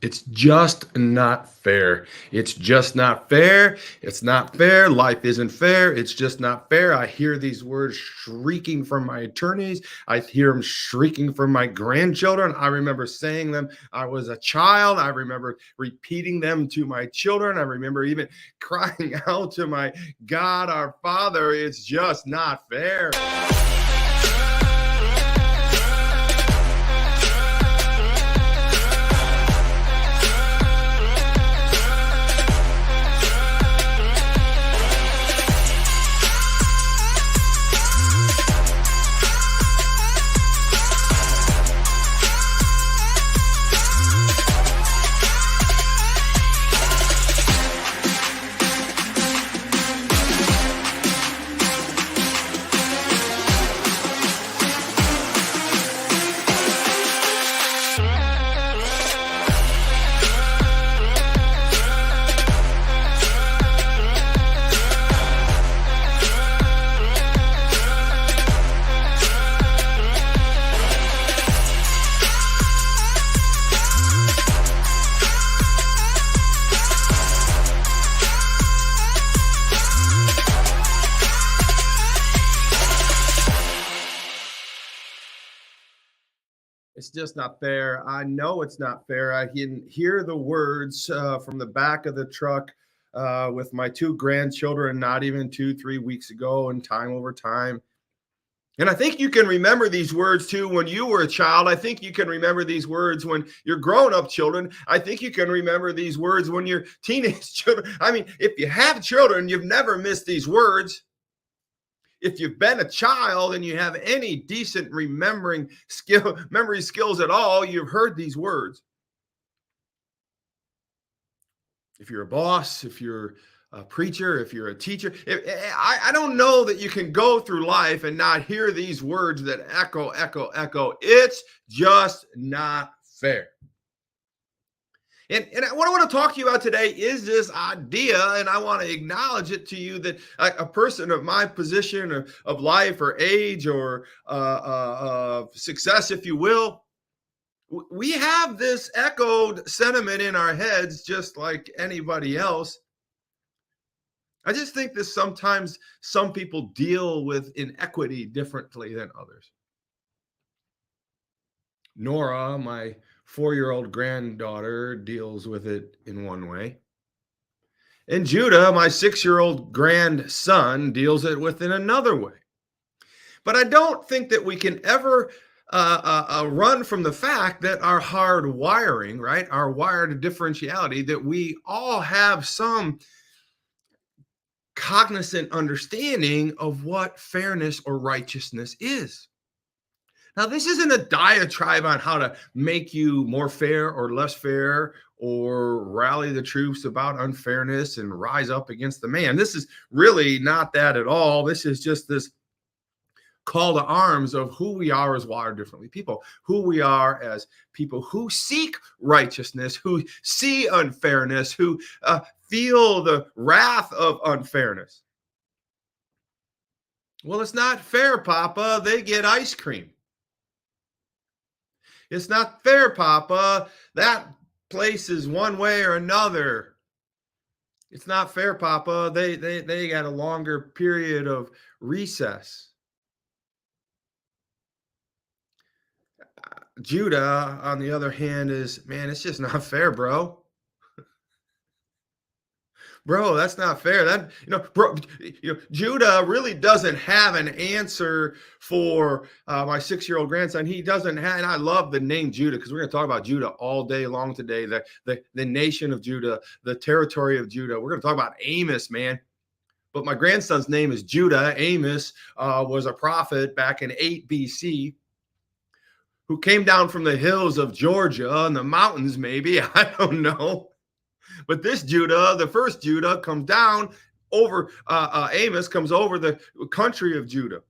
It's just not fair. It's just not fair. It's not fair. Life isn't fair. It's just not fair. I hear these words shrieking from my attorneys. I hear them shrieking from my grandchildren. I remember saying them. I was a child. I remember repeating them to my children. I remember even crying out to my God, our Father. It's just not fair. It's just not fair. I know it's not fair. I can hear the words from the back of the truck with my two grandchildren, not even 2, 3 weeks ago, and time over time. And I think you can remember these words too when you were a child. I think you can remember these words when you're grown up children. I think you can remember these words when you're teenage children. I mean, if you have children, you've never missed these words. If you've been a child and you have any decent memory skills at all, you've heard these words. If you're a boss, if you're a preacher, if you're a teacher, I don't know that you can go through life and not hear these words that echo, echo, echo. It's just not fair. And what I want to talk to you about today is this idea, and I want to acknowledge it to you that a person of my position of life or age or success, if you will, we have this echoed sentiment in our heads just like anybody else. I just think that sometimes some people deal with inequity differently than others. Nora, my 4-year-old granddaughter, deals with it in one way. And Judah, my 6-year-old grandson, deals with it in another way. But I don't think that we can ever run from the fact that our hard wiring, right, our wired differentiality, that we all have some cognizant understanding of what fairness or righteousness is. Now, this isn't a diatribe on how to make you more fair or less fair or rally the troops about unfairness and rise up against the man. This is really not that at all. This is just this call to arms of who we are as wired differently people, who we are as people who seek righteousness, who see unfairness, who feel the wrath of unfairness. Well, it's not fair, Papa. They get ice cream. It's not fair, Papa. That place is one way or another. It's not fair, Papa. They got a longer period of recess. Judah, on the other hand, is, man, it's just not fair, bro. Bro, that's not fair. That, bro, Judah really doesn't have an answer for my 6-year-old grandson. He doesn't have, and I love the name Judah because we're going to talk about Judah all day long today. The nation of Judah, the territory of Judah. We're going to talk about Amos, man. But my grandson's name is Judah. Amos was a prophet back in 8 BC who came down from the hills of Georgia and the mountains, maybe. I don't know. But this Judah, the first Judah, comes down over, Amos comes over the country of Judah.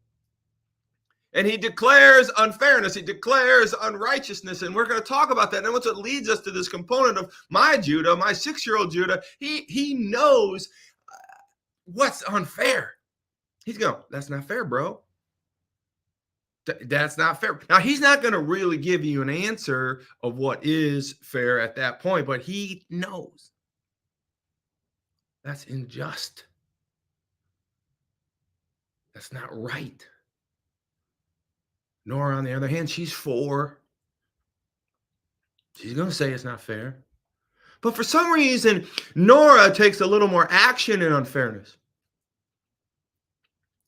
And he declares unfairness. He declares unrighteousness. And we're going to talk about that. And what's it leads us to this component of my Judah, my 6-year-old Judah. He knows what's unfair. He's going, that's not fair, bro. That's not fair. Now, he's not going to really give you an answer of what is fair at that point, but he knows that's unjust. That's not right. Nora, on the other hand, she's 4. She's going to say it's not fair. But for some reason, Nora takes a little more action in unfairness.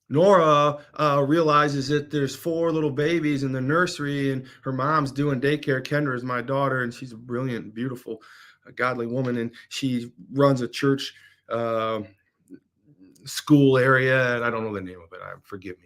Nora realizes that there's 4 little babies in the nursery, and her mom's doing daycare. Kendra is my daughter, and she's a brilliant, beautiful, godly woman, and she runs a church school area, and I don't know the name of it. Forgive me.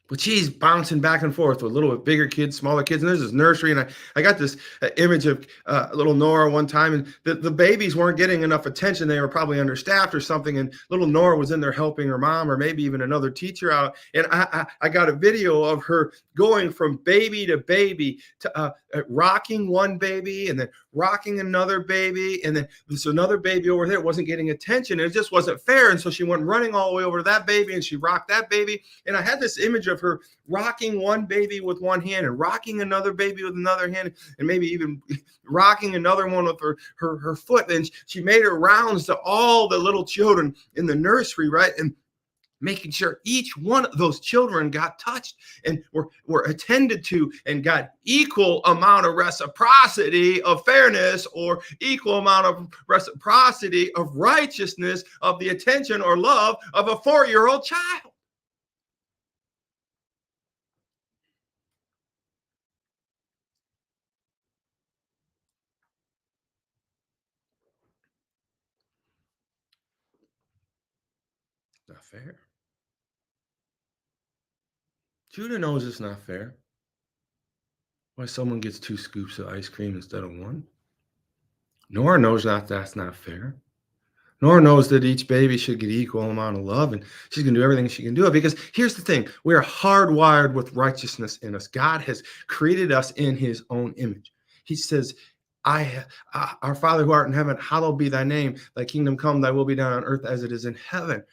But she's bouncing back and forth with little bigger kids, smaller kids. And there's this nursery. And I got this image of little Nora one time. And the babies weren't getting enough attention. They were probably understaffed or something. And little Nora was in there helping her mom or maybe even another teacher out. And I got a video of her going from baby to baby to rocking one baby and then rocking another baby. And then there's another baby over there wasn't getting attention. And it just wasn't fair. And so she went running all the way over to that baby and she rocked that baby. And I had this image of her rocking one baby with one hand and rocking another baby with another hand and maybe even rocking another one with her foot. And she made her rounds to all the little children in the nursery, right? And making sure each one of those children got touched and were attended to and got equal amount of reciprocity of fairness or equal amount of reciprocity of righteousness of the attention or love of a 4-year-old child. Not fair. Judah knows it's not fair. Why someone gets 2 scoops of ice cream instead of 1. Nora knows that's not fair. Nora knows that each baby should get equal amount of love, and she's going to do everything she can do it. Because here's the thing: we are hardwired with righteousness in us. God has created us in His own image. He says, our Father who art in heaven, hallowed be thy name. Thy kingdom come, thy will be done on earth as it is in heaven.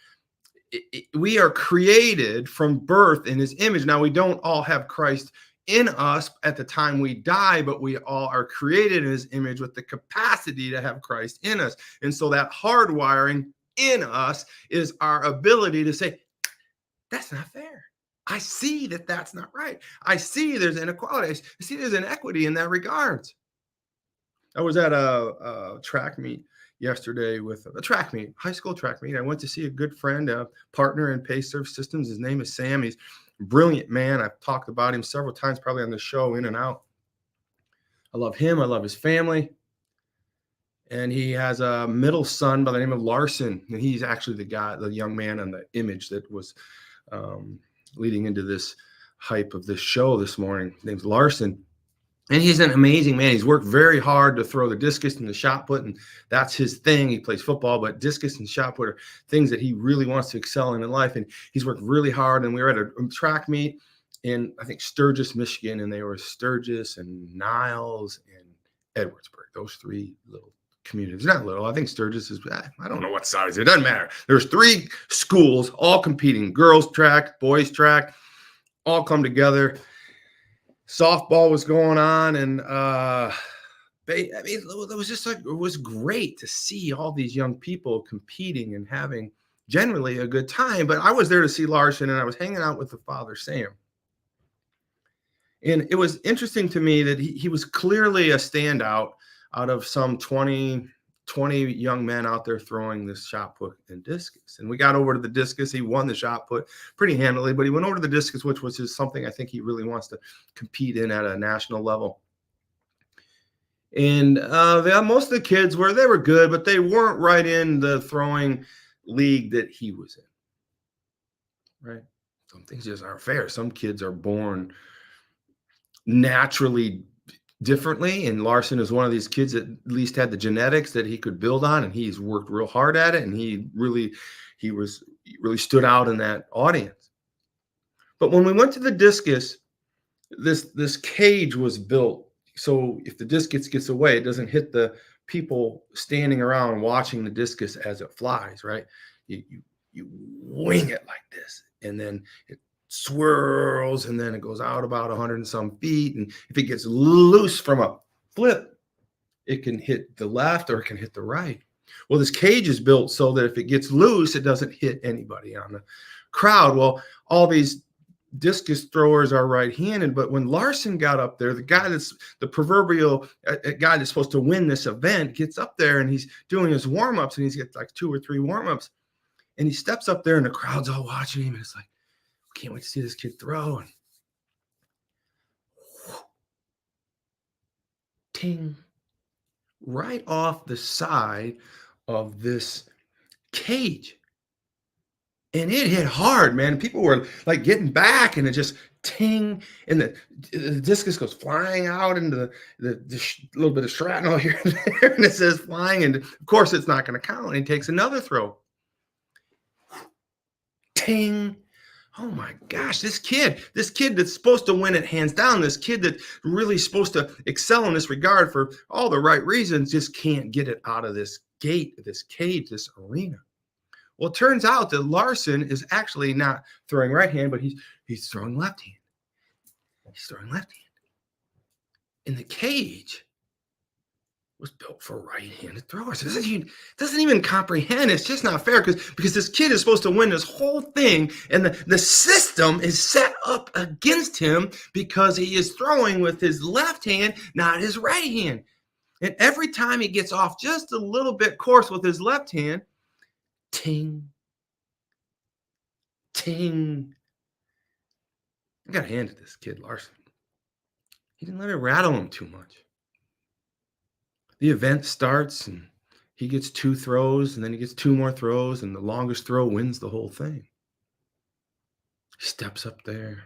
We are created from birth in His image. Now, we don't all have Christ in us at the time we die, but we all are created in His image with the capacity to have Christ in us. And so that hardwiring in us is our ability to say, that's not fair. I see that that's not right. I see there's inequality. I see there's inequity in that regards. I was at a track meet yesterday with a track meet, high school track meet. I went to see a good friend, a partner in Paceserve Systems. His name is Sam. He's a brilliant man. I've talked about him several times, probably on the show, in and out. I love him. I love his family. And he has a middle son by the name of Larson. And he's actually the young man on the image that was leading into this hype of this show this morning. His name's Larson. And he's an amazing man. He's worked very hard to throw the discus and the shot put, and that's his thing. He plays football, but discus and shot put are things that he really wants to excel in life. And he's worked really hard. And we were at a track meet in, I think, Sturgis, Michigan, and they were Sturgis and Niles and Edwardsburg. Those 3 little communities. Not little. I think Sturgis is, I don't know what size. It doesn't matter. There's 3 schools all competing: girls track, boys track, all come together. Softball was going on, and it was just like, it was great to see all these young people competing and having generally a good time. But I was there to see Larson, and I was hanging out with the father, Sam. And it was interesting to me that he was clearly a standout out of some 20 young men out there throwing this shot put and discus. And we got over to the discus. He won the shot put pretty handily, but he went over to the discus, which was just something I think he really wants to compete in at a national level. And most of the kids they were good, but they weren't right in the throwing league that he was in. Right? Some things just aren't fair. Some kids are born naturally differently, and Larson is one of these kids that at least had the genetics that he could build on, and he's worked real hard at it, and he really stood out in that audience. But when we went to the discus, this cage was built so if the discus gets away, it doesn't hit the people standing around watching the discus as it flies, right? You wing it like this, and then swirls, and then it goes out about 100 and some feet. And if it gets loose from a flip, it can hit the left or it can hit the right. Well, this cage is built so that if it gets loose, it doesn't hit anybody on the crowd. Well, all these discus throwers are right-handed, but when Larson got up there, the guy that's the proverbial guy that's supposed to win this event gets up there and he's doing his warm-ups, and he's got like 2 or 3 warm-ups, and he steps up there and the crowd's all watching him, and it's like, can't wait to see this kid throw. And ting, right off the side of this cage. And it hit hard, man. People were like getting back, and it just ting, and the discus goes flying out into the little bit of shrapnel here and there, and it says flying, and of course it's not going to count. And he takes another throw. Ting. Oh my gosh, this kid that's supposed to win it hands down, this kid that really supposed to excel in this regard for all the right reasons, just can't get it out of this gate, this cage, this arena. Well, it turns out that Larson is actually not throwing right hand, but he's throwing left hand. He's throwing left hand. And the cage was built for right-handed throwers. It doesn't even comprehend. It's just not fair because this kid is supposed to win this whole thing, and the system is set up against him because he is throwing with his left hand, not his right hand. And every time he gets off just a little bit course with his left hand, ting, ting. I got to hand it to this kid, Larson. He didn't let it rattle him too much. The event starts, and he gets 2 throws, and then he gets 2 more throws, and the longest throw wins the whole thing. He steps up there,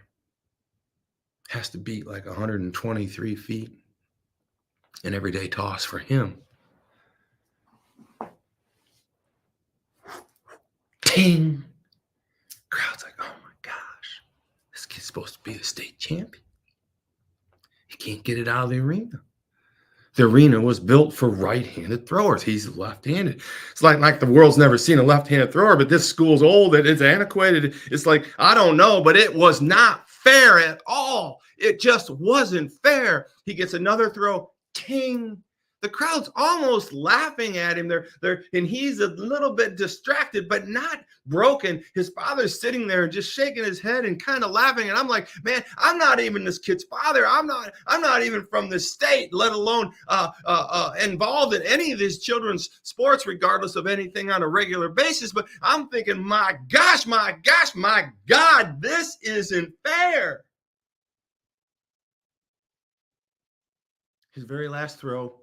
has to beat like 123 feet, an everyday toss for him. Ting! Crowd's like, oh my gosh, this kid's supposed to be the state champion. He can't get it out of the arena. The arena was built for right-handed throwers. He's left-handed. It's like the world's never seen a left-handed thrower, but this school's old. It's antiquated. It's like, I don't know, but it was not fair at all. It just wasn't fair. He gets another throw. Ting. The crowd's almost laughing at him. And he's a little bit distracted, but not broken. His father's sitting there and just shaking his head and kind of laughing. And I'm like, man, I'm not even this kid's father. I'm not even from this state, let alone involved in any of these children's sports, regardless of anything on a regular basis. But I'm thinking, my gosh, my God, this isn't fair. His very last throw.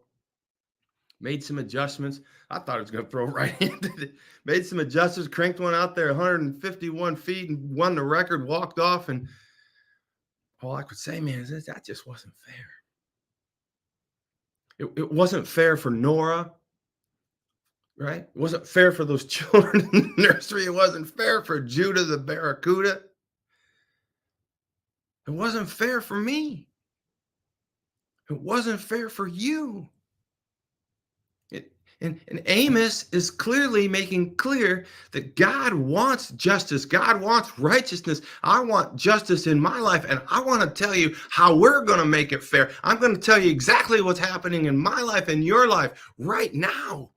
Made some adjustments. I thought he was going to throw right-handed. Made some adjustments, cranked one out there 151 feet and won the record, walked off. And all I could say, man, is that just wasn't fair. It wasn't fair for Nora, right? It wasn't fair for those children in the nursery. It wasn't fair for Judah the Barracuda. It wasn't fair for me. It wasn't fair for you. And Amos is clearly making clear that God wants justice. God wants righteousness. I want justice in my life, and I want to tell you how we're going to make it fair. I'm going to tell you exactly what's happening in my life and your life right now.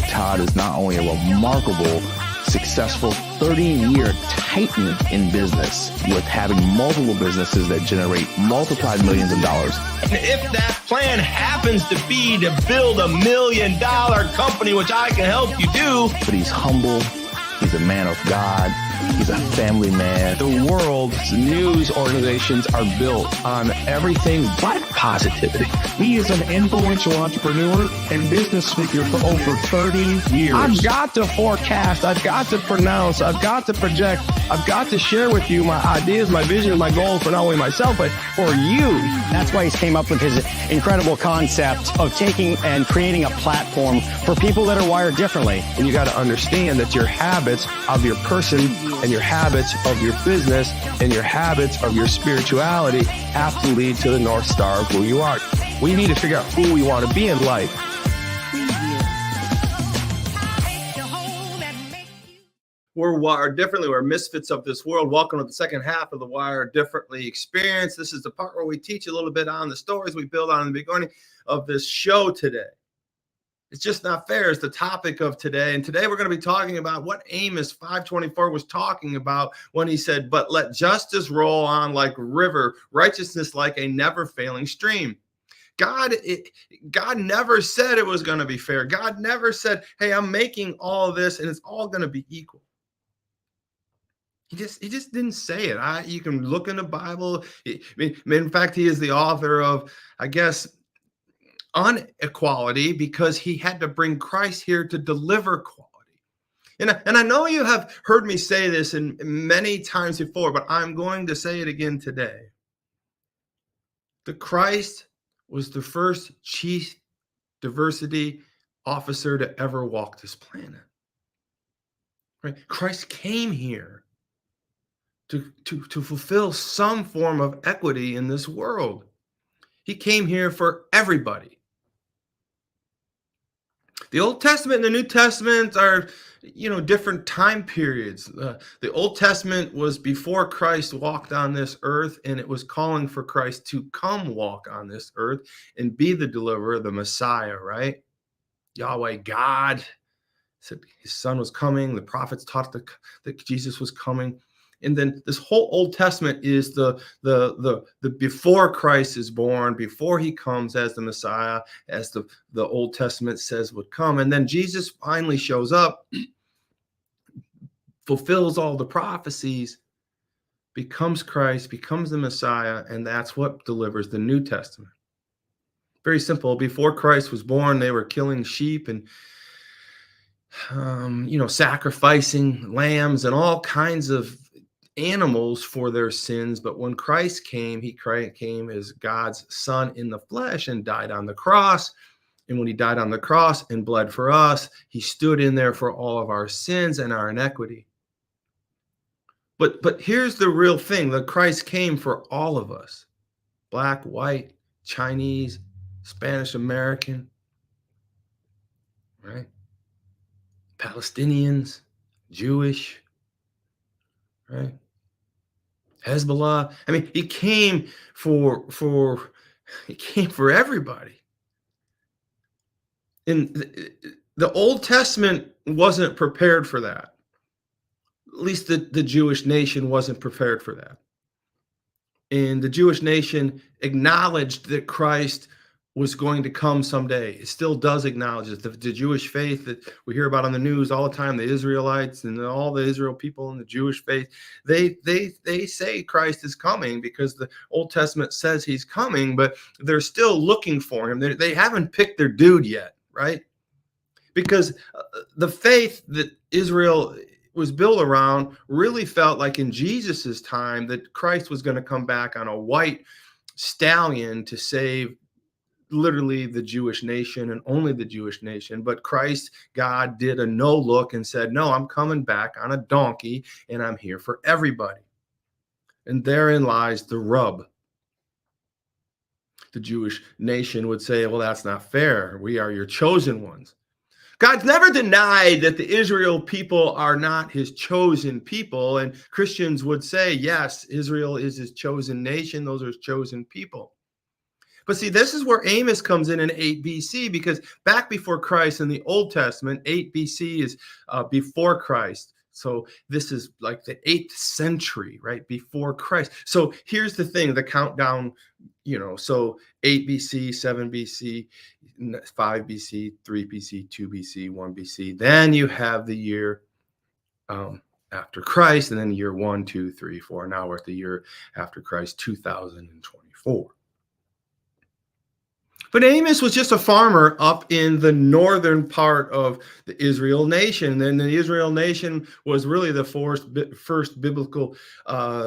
Todd is not only a remarkable, successful 30-year titan in business with having multiple businesses that generate multiplied millions of dollars. And if that plan happens to be to build $1 million company, which I can help you do. But he's humble. He's a man of God. He's a family man. The world's news organizations are built on everything but positivity. He is an influential entrepreneur and business speaker for over 30 years. I've got to forecast. I've got to pronounce. I've got to project. I've got to share with you my ideas, my vision, my goals for not only myself, but for you. That's why he's came up with his incredible concept of taking and creating a platform for people that are wired differently. And you got to understand that your habits of your person and your habits of your business and your habits of your spirituality have to lead to the North Star of who you are. We need to figure out who we want to be in life. we're wired differently. We're misfits of this world. Welcome to the second half of the Wired Differently experience. This is the part where we teach a little bit on the stories we build on in the beginning of this show today. It's just not fair is the topic of today. And today we're going to be talking about what Amos 5:24 was talking about when he said, but let justice roll on like a river, righteousness like a never failing stream. God never said it was going to be fair. God never said, hey, I'm making all of this and it's all going to be equal. He just didn't say it. You can look in the Bible. In fact, he is the author of, I guess, unequality, because he had to bring Christ here to deliver equality. And I know you have heard me say this in many times before, but I'm going to say it again today. The Christ was the first chief diversity officer to ever walk this planet. Right? Christ came here to fulfill some form of equity in this world. He came here for everybody. The Old Testament and the New Testament are, different time periods. The Old Testament was before Christ walked on this earth, and it was calling for Christ to come walk on this earth and be the deliverer, the Messiah, right? Yahweh God said his son was coming. The prophets taught that Jesus was coming. And then this whole Old Testament is the before Christ is born, before he comes as the Messiah, as the Old Testament says would come. And then Jesus finally shows up, fulfills all the prophecies, becomes Christ, becomes the Messiah, and that's what delivers the New Testament. Very simple. Before Christ was born, they were killing sheep and sacrificing lambs and all kinds of animals for their sins. But when Christ came, he came as God's son in the flesh and died on the cross. And when he died on the cross and bled for us, he stood in there for all of our sins and our iniquity. But here's the real thing, that Christ came for all of us. Black, white, Chinese, Spanish American, right? Palestinians, Jewish, right? Hezbollah. I mean, he came for everybody. And the Old Testament wasn't prepared for that. At least the Jewish nation wasn't prepared for that. And the Jewish nation acknowledged that Christ was going to come someday. It still does acknowledge it. The Jewish faith that we hear about on the news all the time, the Israelites and all the Israel people in the Jewish faith, they say Christ is coming because the Old Testament says he's coming, but they're still looking for him. They haven't picked their dude yet, right? Because the faith that Israel was built around really felt like in Jesus's time that Christ was going to come back on a white stallion to save literally the Jewish nation and only the Jewish nation. But Christ, God, did a no look and said, no, I'm coming back on a donkey and I'm here for everybody. And therein lies the rub. The Jewish nation would say, well, that's not fair. We are your chosen ones. God's never denied that the Israel people are not his chosen people. And Christians would say, yes, Israel is his chosen nation. Those are his chosen people. But see, this is where Amos comes in 8 BC, because back before Christ in the Old Testament, 8 BC is before Christ. So this is like the 8th century, right, before Christ. So here's the thing, the countdown, so 8 BC, 7 BC, 5 BC, 3 BC, 2 BC, 1 BC. Then you have the year after Christ, and then year 1, 2, 3, 4. Now we're at the year after Christ, 2024. But Amos was just a farmer up in the northern part of the Israel nation. And the Israel nation was really the first biblical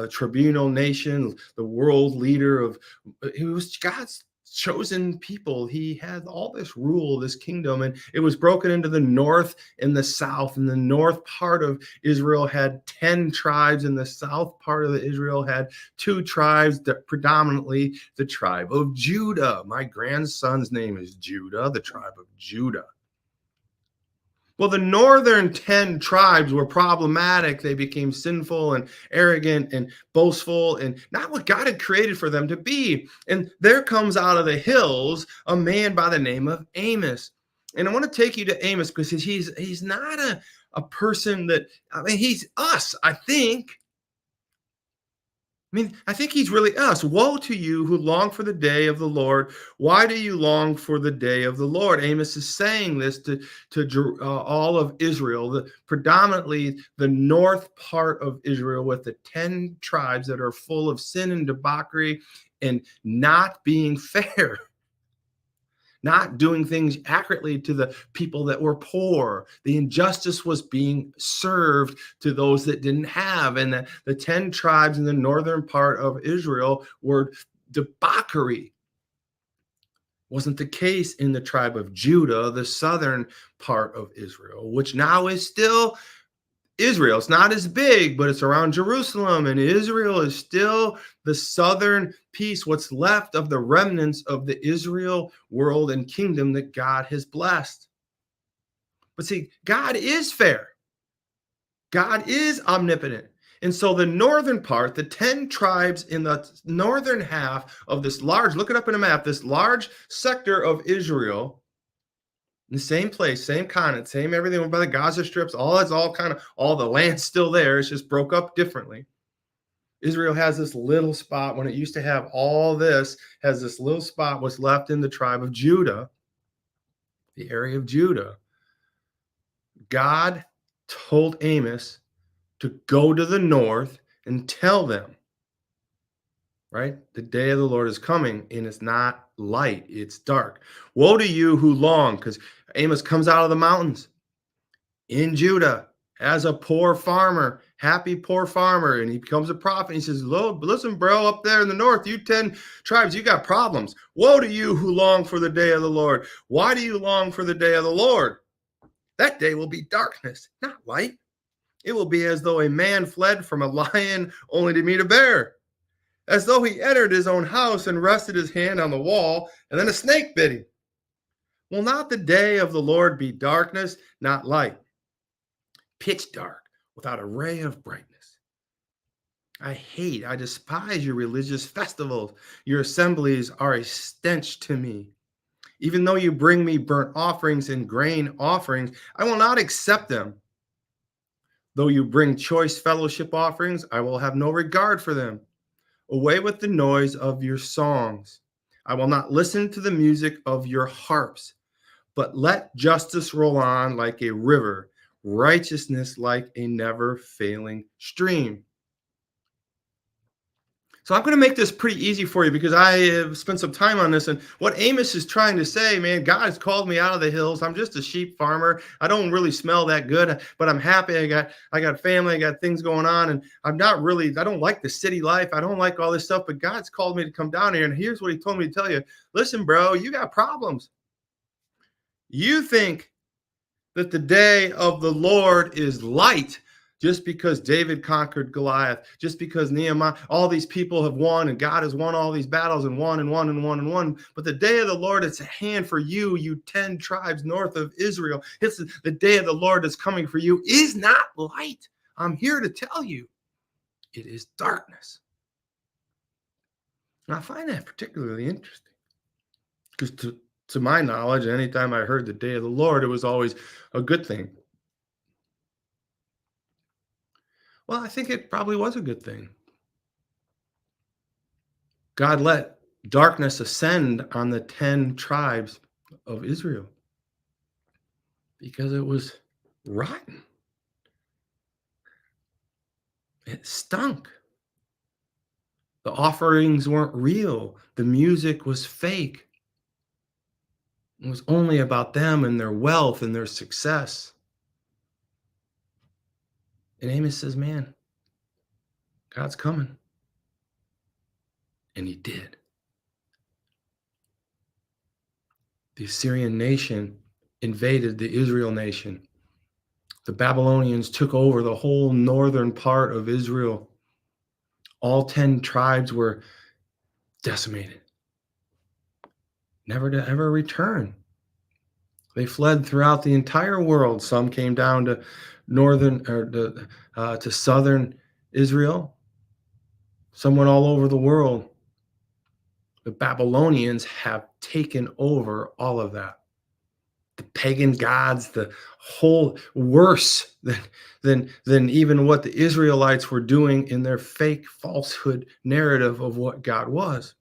tribunal nation, the world leader of, it was God's chosen people. He had all this rule, this kingdom, and it was broken into the north and the south. And the north part of Israel had 10 tribes, and the south part of Israel had 2 tribes, that predominantly the tribe of Judah. My grandson's name is Judah, the tribe of Judah. Well, the northern 10 tribes were problematic. They became sinful and arrogant and boastful and not what God had created for them to be. And there comes out of the hills a man by the name of Amos. And I want to take you to Amos because he's not a person that, I mean, he's us, I think. I think he's really us. Woe to you who long for the day of the Lord. Why do you long for the day of the Lord? Amos is saying this to all of Israel, predominantly the north part of Israel, with the 10 tribes that are full of sin and debauchery and not being fair, not doing things accurately to the people that were poor. The injustice was being served to those that didn't have. And the 10 tribes in the northern part of Israel were debauchery. Wasn't the case in the tribe of Judah, the southern part of Israel, which now is still Israel. It's not as big, but it's around Jerusalem, and Israel is still the southern piece, what's left of the remnants of the Israel world and kingdom that God has blessed. But see, God is fair. God is omnipotent. And so the northern part, the 10 tribes in the northern half of this large, look it up in a map, this large sector of Israel, the same place, same continent, same everything by the Gaza strips, all the land's still there. It's just broke up differently. Israel has this little spot when it used to have all this, has this little spot, what's left in the tribe of Judah, the area of Judah. God told Amos to go to the north and tell them, right? The day of the Lord is coming, and it's not light, it's dark. Woe to you who long, because Amos comes out of the mountains in Judah as a poor farmer, happy poor farmer, and he becomes a prophet. He says, listen, bro, up there in the north, you 10 tribes, you got problems. Woe to you who long for the day of the Lord. Why do you long for the day of the Lord? That day will be darkness, not light. It will be as though a man fled from a lion only to meet a bear, as though he entered his own house and rested his hand on the wall, and then a snake bit him. Will not the day of the Lord be darkness, not light? Pitch dark, without a ray of brightness. I despise your religious festivals. Your assemblies are a stench to me. Even though you bring me burnt offerings and grain offerings, I will not accept them. Though you bring choice fellowship offerings, I will have no regard for them. Away with the noise of your songs. I will not listen to the music of your harps, but let justice roll on like a river, righteousness like a never failing stream. So I'm going to make this pretty easy for you because I have spent some time on this. And what Amos is trying to say, man, God has called me out of the hills. I'm just a sheep farmer. I don't really smell that good, but I'm happy. I got family. I got things going on. And I don't like the city life. I don't like all this stuff, but God's called me to come down here. And here's what he told me to tell you. Listen, bro, you got problems. You think that the day of the Lord is light just because David conquered Goliath, just because Nehemiah, all these people have won and God has won all these battles and won and won and won and won. But the day of the Lord, it's at hand for you, you 10 tribes north of Israel. It's the day of the Lord is coming for you is not light. I'm here to tell you it is darkness. And I find that particularly interesting because to my knowledge, anytime I heard the day of the Lord, it was always a good thing. Well, I think it probably was a good thing. God let darkness ascend on the 10 tribes of Israel because it was rotten. It stunk. The offerings weren't real. The music was fake. It was only about them and their wealth and their success. And Amos says, man, God's coming. And he did. The Assyrian nation invaded the Israel nation. The Babylonians took over the whole northern part of Israel. All 10 tribes were decimated, never to ever return. They fled throughout the entire world. Some came down to northern or to southern Israel. Some went all over the world. The Babylonians have taken over all of that. The pagan gods, the whole worse than even what the Israelites were doing in their fake falsehood narrative of what God was.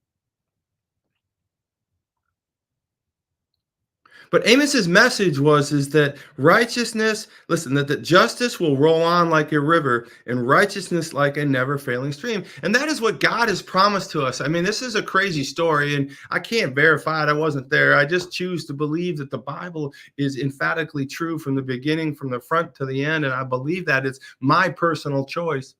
But Amos's message is that righteousness, listen, that justice will roll on like a river and righteousness like a never failing stream. And that is what God has promised to us. I mean, this is a crazy story and I can't verify it. I wasn't there. I just choose to believe that the Bible is emphatically true from the beginning, from the front to the end. And I believe that it's my personal choice.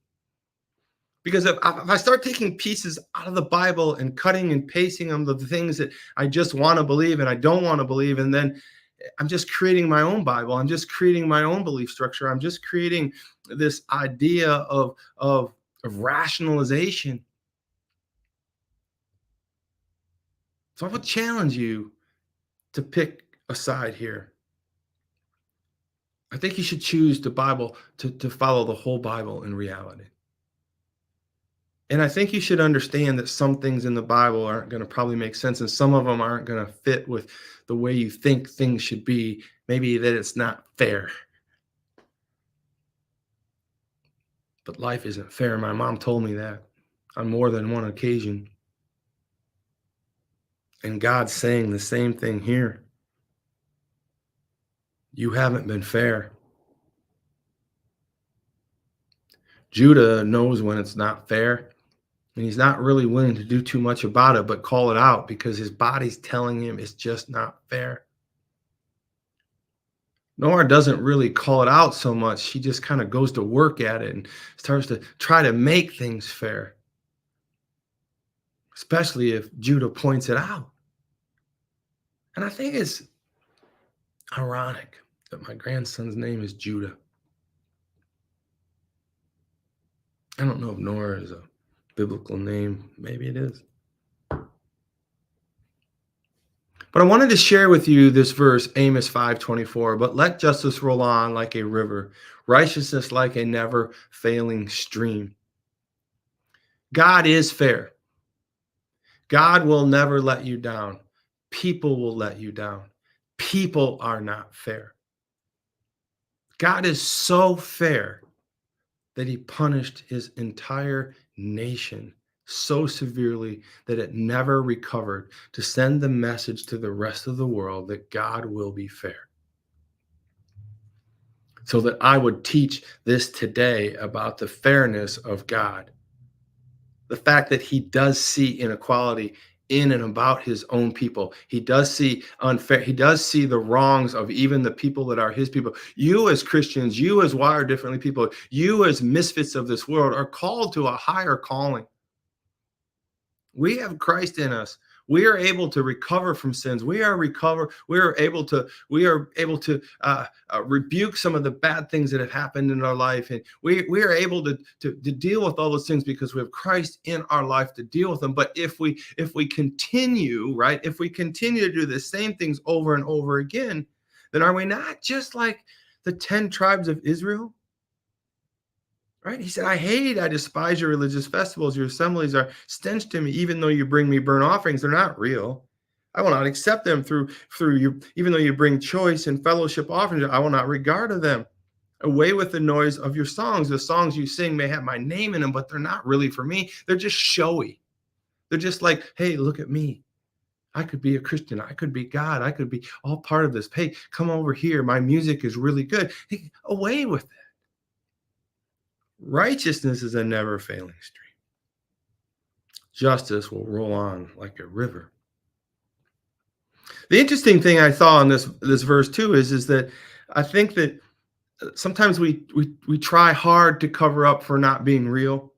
Because if I start taking pieces out of the Bible and cutting and pasting them, the things that I just want to believe and I don't want to believe, and then I'm just creating my own Bible. I'm just creating my own belief structure. I'm just creating this idea of rationalization. So I would challenge you to pick a side here. I think you should choose the Bible to follow the whole Bible in reality. And I think you should understand that some things in the Bible aren't going to probably make sense, and some of them aren't going to fit with the way you think things should be. Maybe that it's not fair. But life isn't fair. My mom told me that on more than one occasion. And God's saying the same thing here. You haven't been fair. Judah knows when it's not fair. And he's not really willing to do too much about it, but call it out because his body's telling him it's just not fair. Nora doesn't really call it out so much. She just kind of goes to work at it and starts to try to make things fair, especially if Judah points it out. And I think it's ironic that my grandson's name is Judah. I don't know if Nora is a biblical name. Maybe it is. But I wanted to share with you this verse, Amos 5:24. But let justice roll on like a river, righteousness like a never failing stream. God is fair. God will never let you down. People will let you down. People are not fair. God is so fair that he punished his entire nation so severely that it never recovered, to send the message to the rest of the world that God will be fair. So that I would teach this today about the fairness of God. The fact that he does see inequality in and about his own people. He does see unfair. He does see the wrongs of even the people that are his people. You as Christians, you as wired differently people, you as misfits of this world are called to a higher calling. We have Christ in us. We are able to recover from sins. We are able to rebuke some of the bad things that have happened in our life, and we are able to deal with all those things because we have Christ in our life to deal with them. But if we continue, right, if we continue to do the same things over and over again, then are we not just like the 10 tribes of Israel? Right? He said, I despise your religious festivals. Your assemblies are stench to me, even though you bring me burnt offerings. They're not real. I will not accept them through you, even though you bring choice and fellowship offerings. I will not regard of them. Away with the noise of your songs. The songs you sing may have my name in them, but they're not really for me. They're just showy. They're just like, hey, look at me. I could be a Christian. I could be God. I could be all part of this. Hey, come over here. My music is really good. Hey, away with it. Righteousness is a never failing stream. Justice will roll on like a river. The interesting thing I saw in this verse too is that I think that sometimes we try hard to cover up for not being real.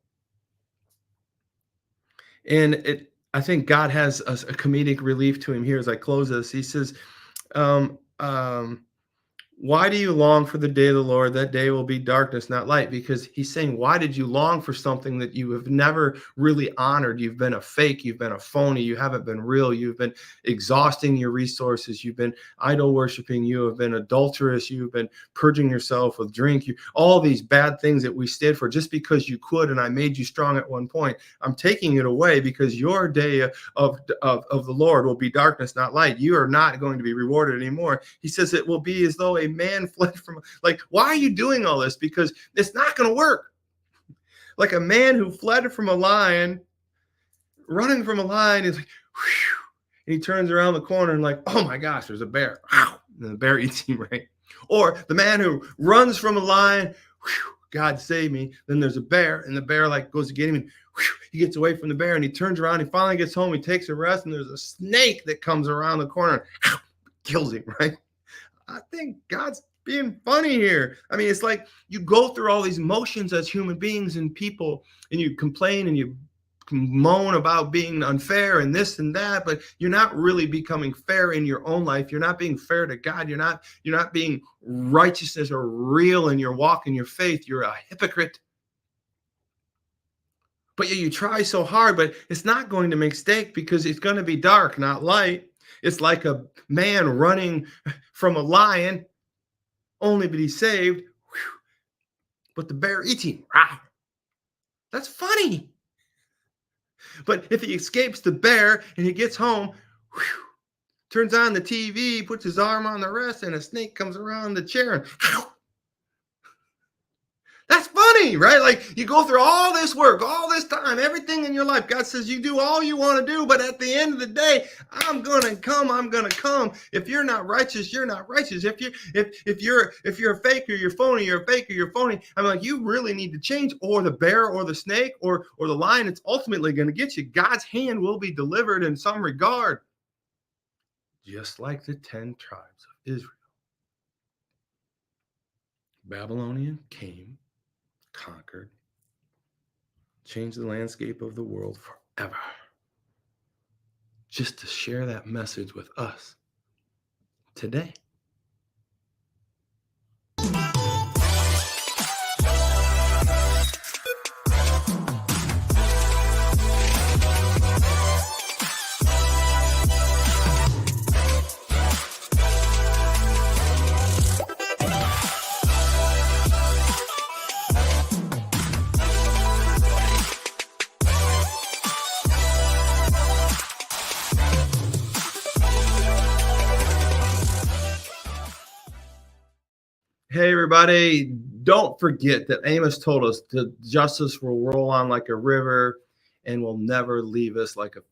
And I think God has a comedic relief to him here as I close this. He says, Why do you long for the day of the Lord? That day will be darkness, not light. Because he's saying, why did you long for something that you have never really honored? You've been a fake. You've been a phony. You haven't been real. You've been exhausting your resources. You've been idol worshiping. You have been adulterous. You've been purging yourself with drink. All these bad things that we stood for just because you could. And I made you strong at one point. I'm taking it away because your day of the Lord will be darkness, not light. You are not going to be rewarded anymore. He says it will be as though a man fled from, like, why are you doing all this? Because it's not going to work. Like a man who fled from a lion, running from a lion is like, whew, and he turns around the corner and like, oh my gosh, there's a bear. And the bear eats him, right? Or the man who runs from a lion, whew, God save me. Then there's a bear, and the bear like goes to get him, and whew, he gets away from the bear, and he turns around. He finally gets home. He takes a rest, and there's a snake that comes around the corner, and kills him, right? I think God's being funny here. I mean, it's like you go through all these motions as human beings and people, and you complain and you moan about being unfair and this and that, but you're not really becoming fair in your own life. You're not being fair to God. You're not being righteousness or real in your walk in your faith. You're a hypocrite. But you try so hard, but it's not going to make stake because it's going to be dark, not light. It's like a man running from a lion, only to be saved, but the bear eats him. That's funny. But if he escapes the bear and he gets home, turns on the TV, puts his arm on the rest, and a snake comes around the chair and that's funny, right? Like you go through all this work, all this time, everything in your life. God says you do all you want to do, but at the end of the day, I'm gonna come. If you're not righteous, you're not righteous. If you're a faker, you're phony, you're a faker, you're phony. I'm like, you really need to change, or the bear or the snake or the lion, it's ultimately gonna get you. God's hand will be delivered in some regard. Just like the 10 tribes of Israel. Babylonian came, conquered, changed the landscape of the world forever, just to share that message with us today. Hey, everybody, don't forget that Amos told us that justice will roll on like a river and will never leave us like a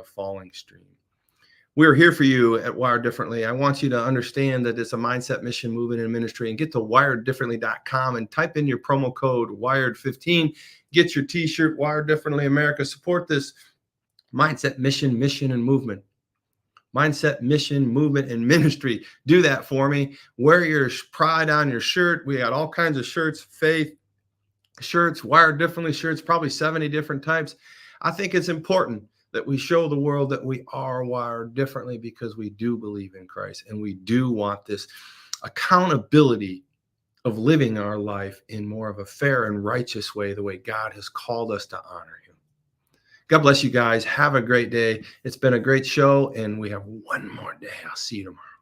falling stream. We're here for you at Wired Differently. I want you to understand that it's a mindset, mission, movement, and ministry. And get to wireddifferently.com and type in your promo code WIRED15. Get your t-shirt, Wired Differently America. Support this mindset, mission, and movement. Mindset, mission, movement, and ministry. Do that for me. Wear your pride on your shirt. We got all kinds of shirts, faith shirts, Wired Differently shirts, probably 70 different types. I think it's important that we show the world that we are wired differently because we do believe in Christ and we do want this accountability of living our life in more of a fair and righteous way, the way God has called us to honor him. God bless you guys. Have a great day. It's been a great show, and we have one more day. I'll see you tomorrow.